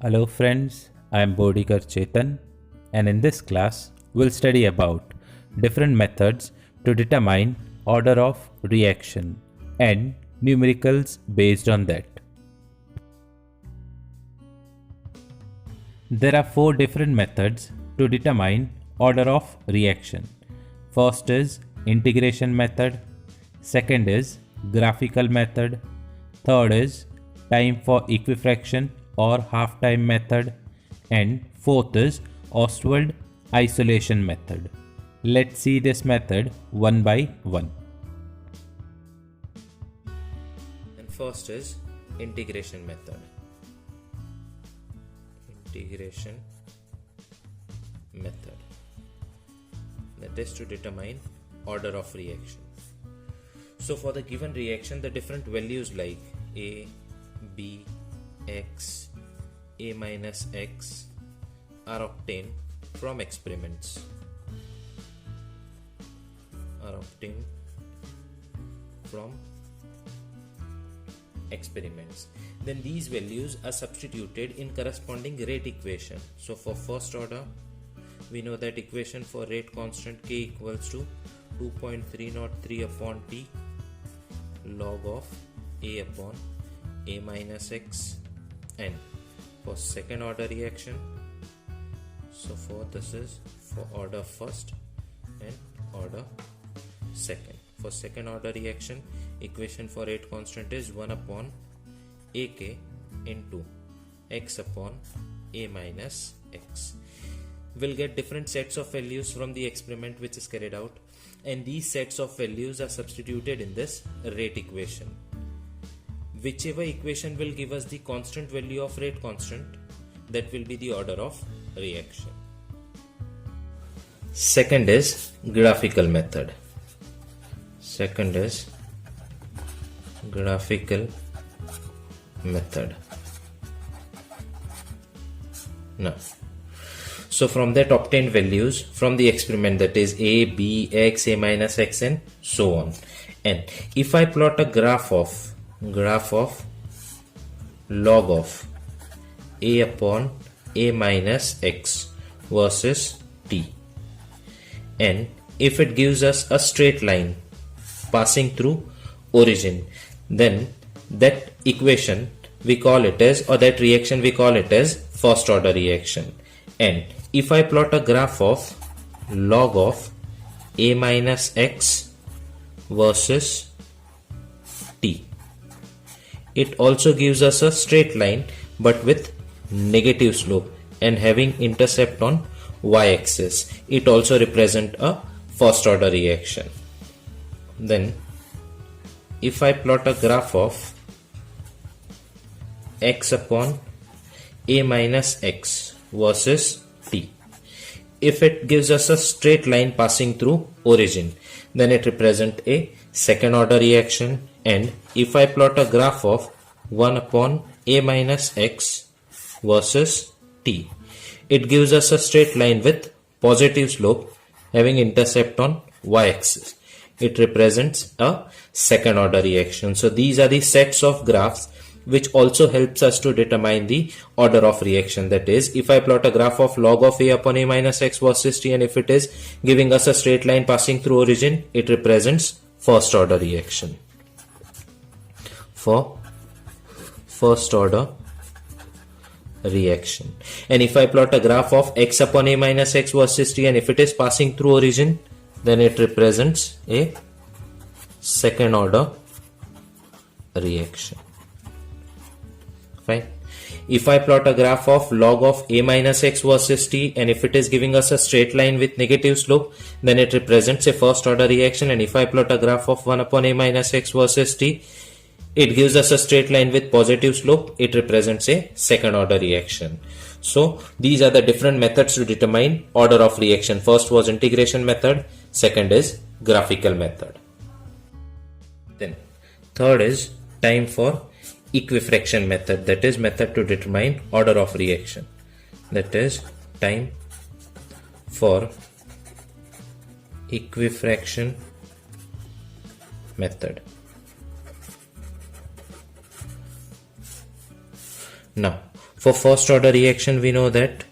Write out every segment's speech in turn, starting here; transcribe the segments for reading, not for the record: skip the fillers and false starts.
Hello friends, I am Bodhikar Chetan, and in this class we'll study about different methods to determine order of reaction and numericals based on that. There are four different methods to determine order of reaction. First is integration method, second is graphical method, third is time for equifraction or half time method, and fourth is Ostwald isolation method. Let's see this method one by one. And first is integration method. Integration method, that is to determine order of reaction. So for the given reaction, the different values like A, B, X, A minus X are obtained from experiments. Then these values are substituted in corresponding rate equation. So for first order, we know that equation for rate constant K equals to 2.303 upon T log of A upon A minus X. And for second order reaction, so this is for order first and order second. For second order reaction, equation for rate constant is 1 upon AK into X upon A minus X. We'll get different sets of values from the experiment which is carried out, and these sets of values are substituted in this rate equation. Whichever equation will give us the constant value of rate constant, that will be the order of reaction. Second is graphical method. Now, so from that obtained values from the experiment, that is A, B, X, A minus X and so on. And if I plot a graph of log of A upon A minus X versus T, and if it gives us a straight line passing through origin, then that equation we call it as, or that reaction we call it as first order reaction. And if I plot a graph of log of A minus X versus T, it also gives us a straight line but with negative slope and having intercept on y-axis. It also represents a first order reaction. Then if I plot a graph of X upon A minus X versus T, if it gives us a straight line passing through origin, then it represents a second order reaction. And if I plot a graph of 1 upon A minus X versus T, it gives us a straight line with positive slope having intercept on y-axis. It represents a second order reaction. So these are the sets of graphs which also helps us to determine the order of reaction. That is, if I plot a graph of log of A upon A minus X versus T, and if it is giving us a straight line passing through origin, it represents first order reaction. For first order reaction. And if I plot a graph of X upon A minus X versus T, and if it is passing through origin, then it represents a second order reaction. Fine. If I plot a graph of log of A minus X versus T, and if it is giving us a straight line with negative slope, then it represents a first order reaction. And if I plot a graph of 1 upon A minus X versus T, it gives us a straight line with positive slope, it represents a second order reaction. So these are the different methods to determine order of reaction. First was integration method, second is graphical method. Then third is time for equifraction method, that is method to determine order of reaction. That is time for equifraction method. Now For first order reaction, we know that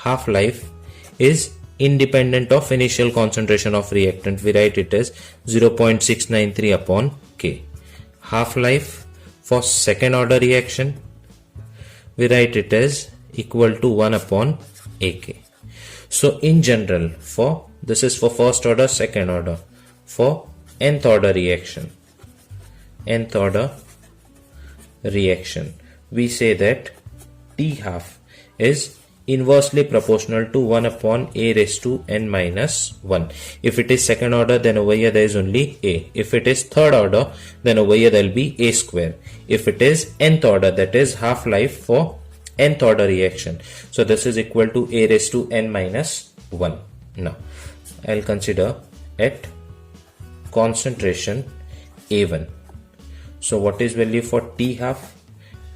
half-life is independent of initial concentration of reactant. We write it as 0.693 upon K. Half-life for second order reaction, we write it as equal to 1 upon AK. So in general, this is for first order, second order. For nth order reaction, we say that T half is inversely proportional to 1 upon a raised to n minus 1. If it is second order, then over here there is only a. If it is third order, then over here there will be a square. If it is nth order, that is half-life for nth order reaction. So this is equal to a raised to n minus 1. Now I'll consider at concentration A1. So what is value for T half?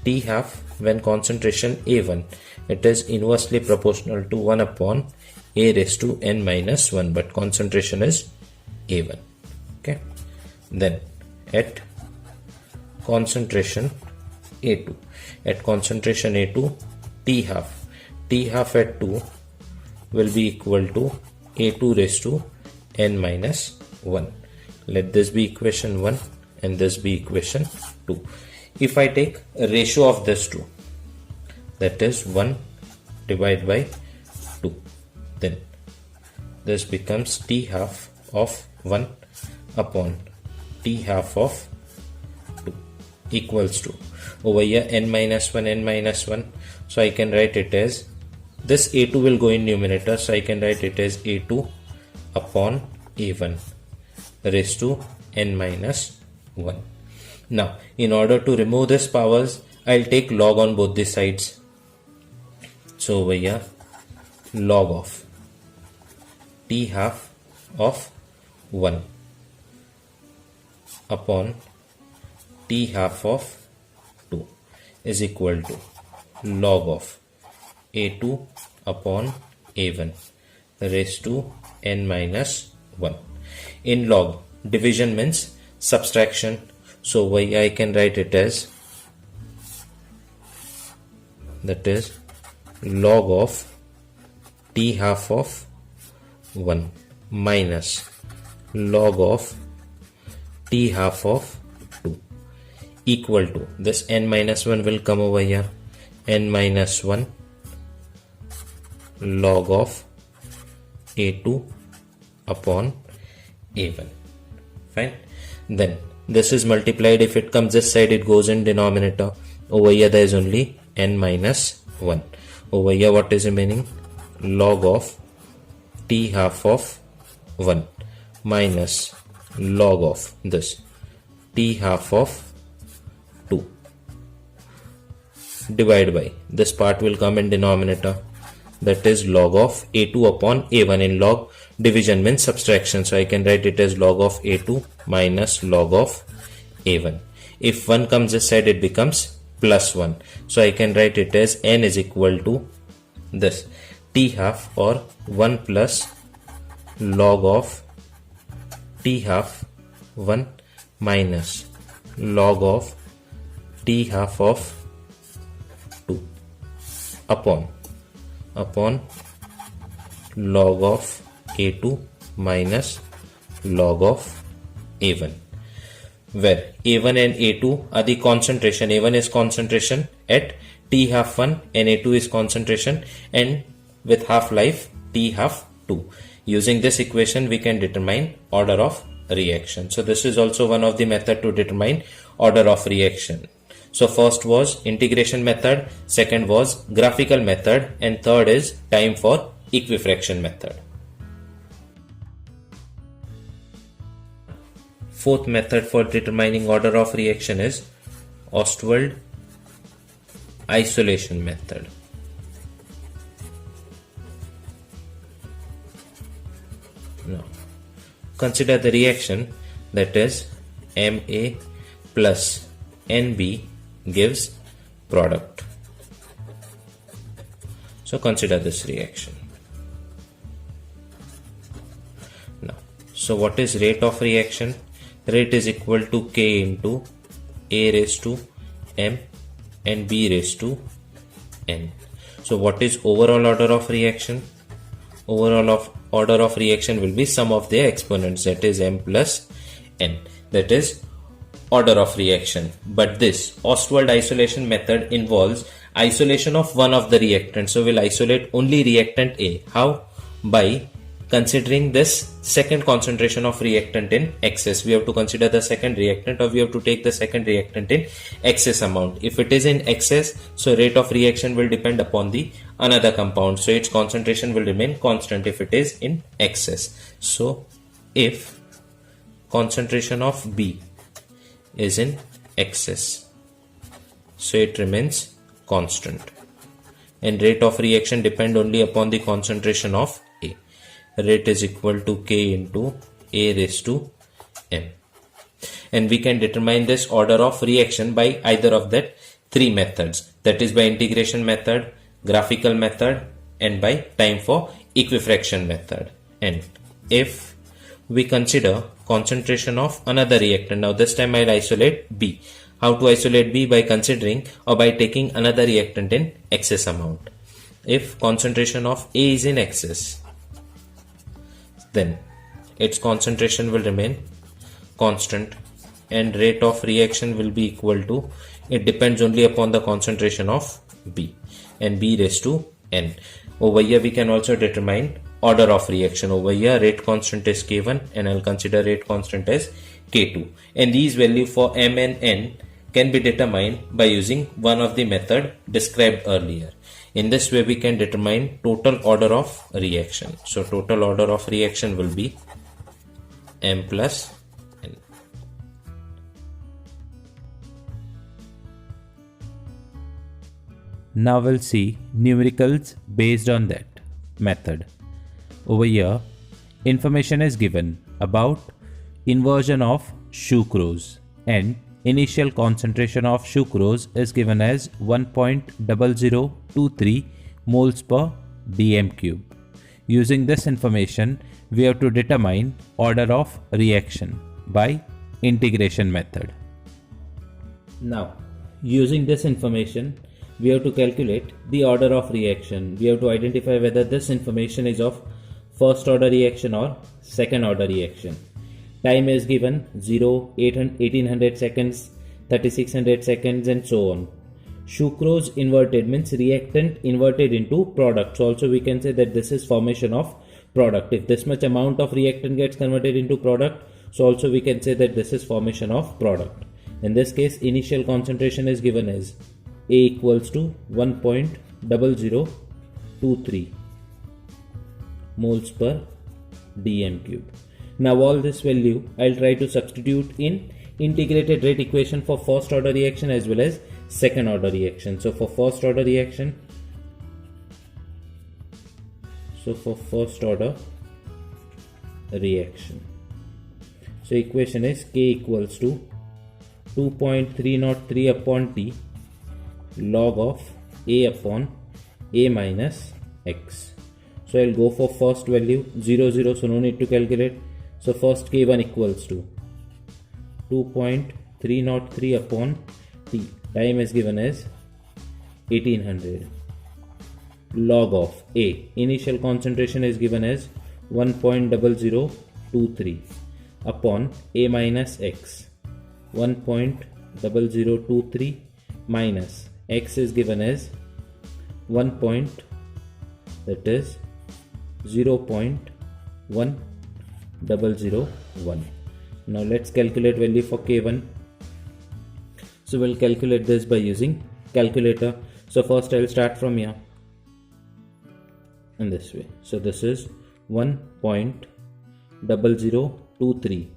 T half when concentration A1, it is inversely proportional to 1 upon a raised to n minus 1, but concentration is A1. Okay. Then at concentration A2, T half at 2 will be equal to A2 raised to n minus 1. Let this be equation 1 and this be equation 2. If I take a ratio of this two, that is 1 divided by 2, then this becomes T half of 1 upon T half of 2 equals to, over here n minus 1, so I can write it as, this A2 will go in numerator, so I can write it as A2 upon A1 raised to n minus 1. Now in order to remove this powers, I'll take log on both the sides. So over here log of T half of 1 upon T half of 2 is equal to log of A2 upon A1 raised to n minus 1. In log, division means subtraction. So over here I can write it as, that is log of T half of 1 minus log of T half of 2 equal to, this n minus 1 will come over here, n minus 1 log of A2 upon A1. Fine. Then this is multiplied. If it comes this side, it goes in denominator. Over here there is only n minus 1. Over here what is remaining? Log of T half of 1 minus log of this T half of 2 divided by, this part will come in denominator, that is log of A2 upon A1. In log, division means subtraction, so I can write it as log of A2 minus log of A1. If 1 comes this side, it becomes plus 1, so I can write it as n is equal to this T half, or 1 plus log of T half 1 minus log of T half of 2 upon log of A2 minus log of A1, where A1 and A2 are the concentration. A1 is concentration at T half 1 and A2 is concentration and with half-life T half 2. Using this equation we can determine order of reaction. So this is also one of the method to determine order of reaction. So first was integration method, second was graphical method, and third is time for equifraction method. Fourth method for determining order of reaction is Ostwald isolation method. Now consider the reaction, that is Ma plus Nb gives product. So consider this reaction. Now, so what is rate of reaction? Rate is equal to K into A raised to M and B raised to n. So what is overall order of reaction? Order of reaction will be sum of their exponents, that is m plus n. That is order of reaction. But this Ostwald isolation method involves isolation of one of the reactants. So we'll isolate only reactant A. How? By considering this second concentration of reactant in excess. We have to consider the second reactant, or we have to take the second reactant in excess amount. If it is in excess, so rate of reaction will depend upon the another compound. So its concentration will remain constant if it is in excess. So if concentration of B is in excess, so it remains constant, and rate of reaction depend only upon the concentration of A. Rate is equal to K into A raised to M, and we can determine this order of reaction by either of that three methods, that is by integration method, graphical method, and by time for equifraction method. And if we consider concentration of another reactant, now this time I'll isolate B. How to isolate B? By considering or by taking another reactant in excess amount. If concentration of A is in excess, then its concentration will remain constant, and rate of reaction will be equal to, it depends only upon the concentration of B, and B raised to N. Over here we can also determine order of reaction. Over here rate constant is K1, and I'll consider rate constant as K2, and these value for M and N can be determined by using one of the method described earlier. In this way we can determine total order of reaction. So total order of reaction will be M plus N. Now we'll see numericals based on that method. Over here, information is given about inversion of sucrose, and initial concentration of sucrose is given as 1.0023 moles per dm cube. Using this information, we have to determine order of reaction by integration method. Now, using this information, we have to calculate the order of reaction. We have to identify whether this information is of first order reaction or second order reaction. Time is given 0, 1800 seconds, 3600 seconds, and so on. Sucrose inverted means reactant inverted into product. So also we can say that this is formation of product. If this much amount of reactant gets converted into product, so also we can say that this is formation of product. In this case, initial concentration is given as A equals to 1.0023 moles per dm cube. Now all this value I'll try to substitute in integrated rate equation for first order reaction as well as second order reaction. So for first order reaction, so equation is K equals to 2.303 upon T log of A upon A minus X. So I'll go for first value 0, 0, so no need to calculate. So first K1 equals to 2.303 upon T. Time is given as 1800. Log of A. Initial concentration is given as 1.0023 upon A minus X. 1.0023 minus X is given as 0.1001. Now let's calculate value for K1. So we'll calculate this by using calculator. So first I'll start from here in this way. So this is 1.0023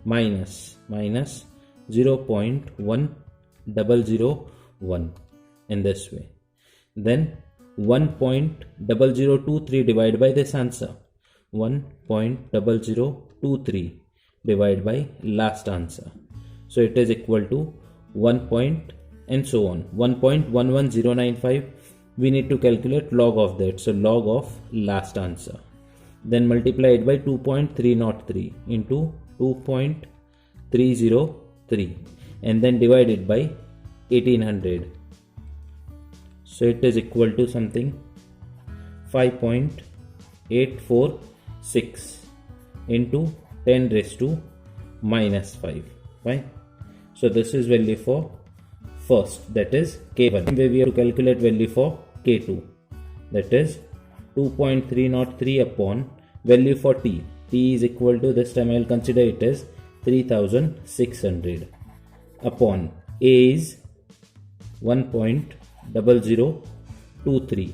minus 0.1001 in this way. Then 1.0023 divided by this answer. 1.0023 divided by last answer. So it is equal to 1. And so on. 1.11095. We need to calculate log of that. So log of last answer. Then multiply it by 2.303 into 2.303 and then divide it by 1800. So it is equal to something 5.846 into 10 raised to minus 5. Fine. So this is value for first, that is K1. Same way we have to calculate value for K2, that is 2.303 upon value for T. T is equal to, this time I will consider it as 3600 upon A is 1.0023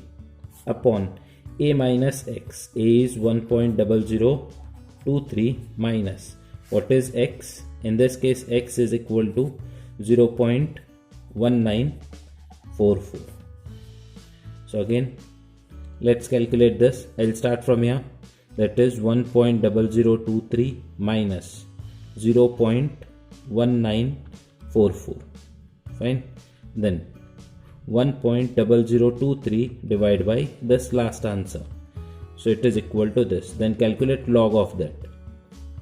upon A minus X. A is 1.0023 minus, what is X? In this case X is equal to 0.1944. So again let's calculate this. I'll start from here, that is 1.0023 minus 0.1944. Fine. Then 1.0023 divided by this last answer, so it is equal to this. Then calculate log of that.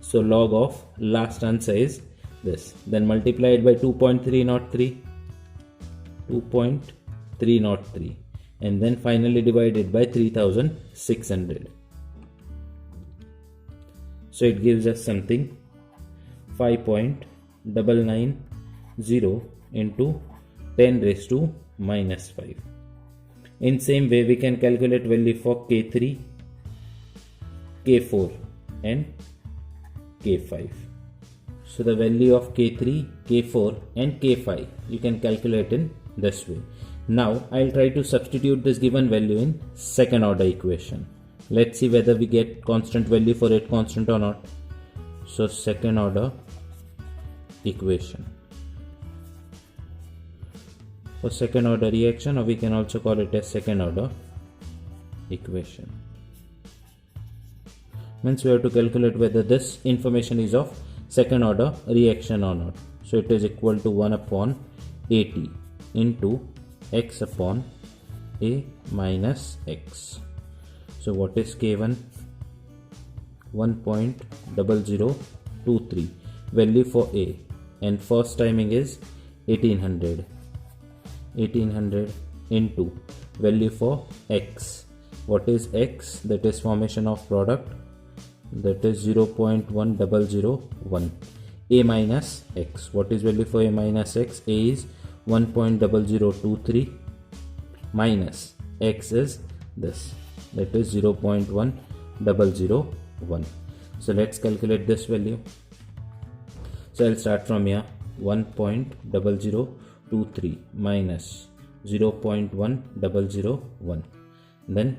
So log of last answer is this, then multiply it by 2.303, and then finally divide it by 3600. So it gives us something 5.990 into 10 raised to minus 5. In same way we can calculate value for K3, K4 and K5. So the value of K3, K4 and K5 you can calculate in this way. Now I'll try to substitute this given value in second order equation. Let's see whether we get constant value for rate constant or not. So second order equation. For second order reaction, or we can also call it as second order equation. Means we have to calculate whether this information is of second order reaction or not. So it is equal to 1 upon AT into X upon A minus X. So what is K1? 1.0023 value for A, and first timing is 1800 into value for X. What is X? That is formation of product, that is 0.1001. A minus X. What is value for A minus X? A is 1.0023 minus X is this, that is 0.1001. So let's calculate this value. So I'll start from here, 1.0023 minus 0.1001. Then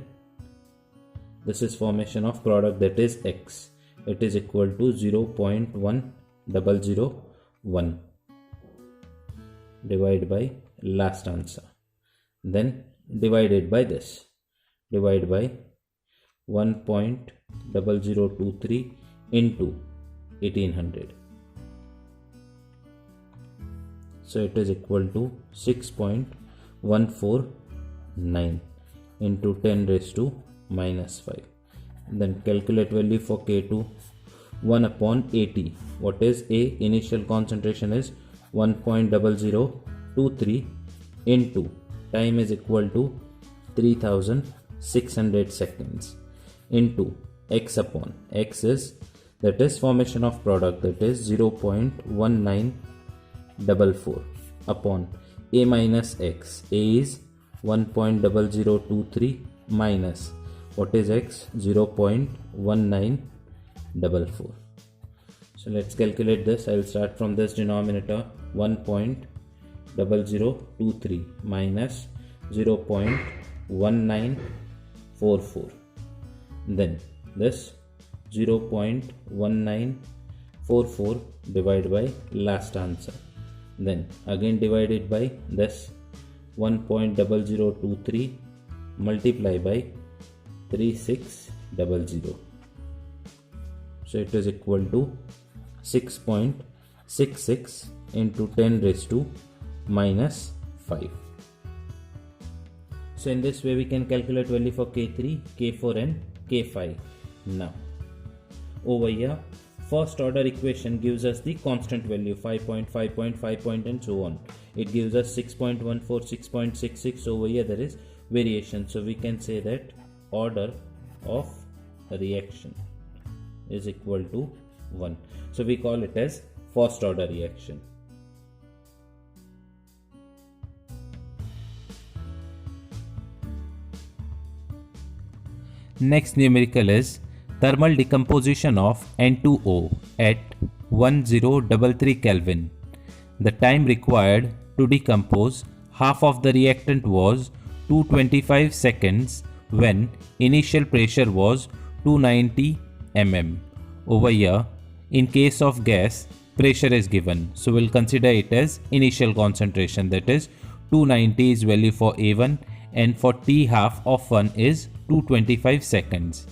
this is formation of product, that is X. It is equal to 0.1001 divided by last answer. Then divided by this, divide by 1.0023 into 1800. So it is equal to 6.149 into 10 raised to minus 5. Then calculate value for K2, 1 upon AT. What is A? Initial concentration is 1.0023 into time is equal to 3600 seconds into X upon X is, that is formation of product, that is 0.1944 upon A minus X. A is 1.0023 minus, what is X? 0.1944. So let's calculate this. I will start from this denominator, 1.0023 minus 0.1944. Then this 0.1944 divided by last answer. Then again divided by this 1.0023 multiply by 3600. So it is equal to 6.66 into 10 raised to minus 5. So in this way we can calculate value for K3, K4 and K5. Now over here, first order equation gives us the constant value 5.5.5 and so on. it gives us 6.14, 6.66. Over here there is variation, so we can say that order of reaction is equal to 1. So we call it as first order reaction. Next numerical is thermal decomposition of N2O at 1033 Kelvin. The time required to decompose half of the reactant was 225 seconds when initial pressure was 290 mm. Over here, in case of gas, pressure is given. So we'll consider it as initial concentration, that is 290 is value for A1, and for T half of 1 is 225 seconds.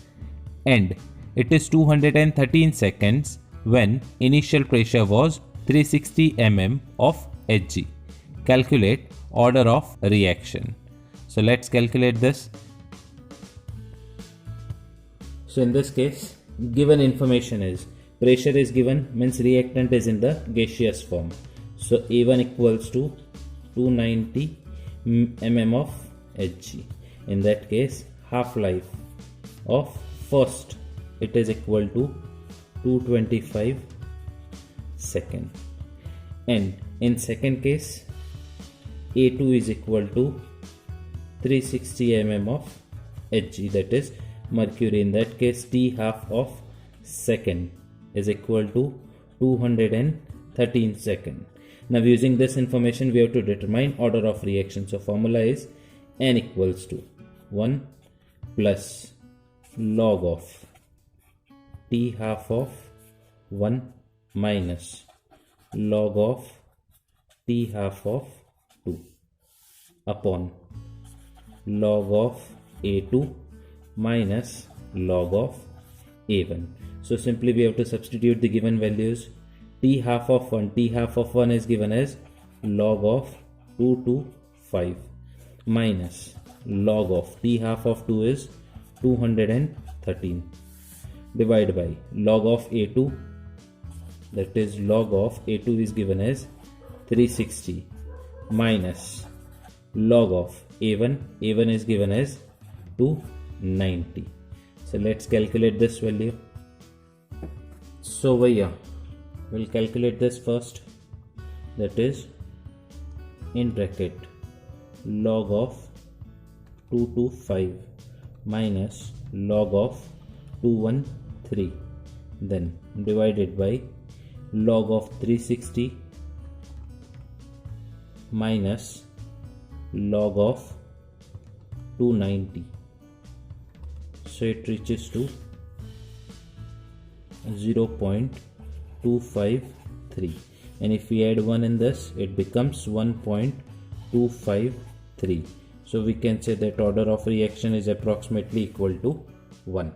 And it is 213 seconds when initial pressure was 360 mm of Hg. Calculate order of reaction. So let's calculate this. So in this case, given information is pressure is given, means reactant is in the gaseous form. So A1 equals to 290 mm of Hg. In that case, half-life of first, it is equal to 225 second. And in second case, A2 is equal to 360 mm of Hg, that is mercury. In that case, T half of second is equal to 213 second. Now using this information, we have to determine order of reaction. So formula is N equals to 1 plus log of T half of 1 minus log of T half of 2 upon log of A2 minus log of A1. So simply we have to substitute the given values. T half of 1, T half of 1 is given as log of 225 minus log of T half of 2 is 213 divided by log of A2, that is log of A2 is given as 360 minus log of A1, A1 is given as 290. So let's calculate this value. So over here we'll calculate this first, that is in bracket log of 225 minus log of 213, then divided by log of 360 minus log of 290. So it reaches to 0.253, and if we add 1 in this, it becomes 1.253. So we can say that order of reaction is approximately equal to 1.